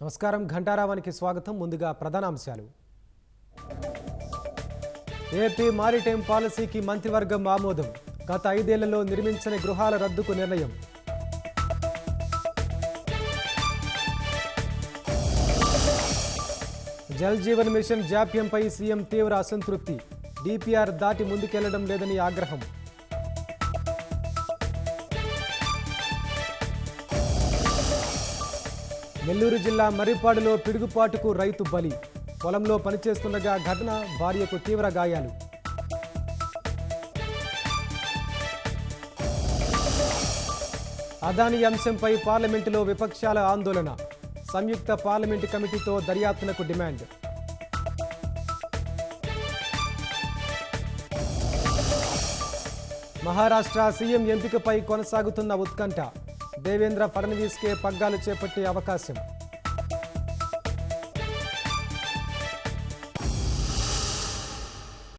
నమస్కారం ఘంటారావానికి స్వాగతం. ముందుగా ప్రధానాంశాలు. ఏపీ మారిటైమ్ పాలసీకి మంత్రివర్గం ఆమోదం. గత 5 ఏళ్లలో నిర్మించని గృహాల రద్దుకు నిర్ణయం. జల్ జీవన్ మిషన్ జాప్యంపై సీఎం తీవ్ర అసంతృప్తి. డిపిఆర్ దాటి ముందుకెళ్లడం లేదని ఆగ్రహం. నెల్లూరు జిల్లా మర్రిపాడులో పిడుగుపాటుకు రైతు బలి. పొలంలో పనిచేస్తుండగా ఘటన, భార్యకు తీవ్ర గాయాలు. అదానీ అంశంపై పార్లమెంటులో విపక్షాల ఆందోళన. సంయుక్త పార్లమెంటు కమిటీతో దర్యాప్తునకు డిమాండ్. మహారాష్ట్ర సీఎం ఎంపికపై కొనసాగుతున్న ఉత్కంఠ. దేవేంద్ర ఫడ్నవీస్కే పగ్గాలు చేపట్టే అవకాశం.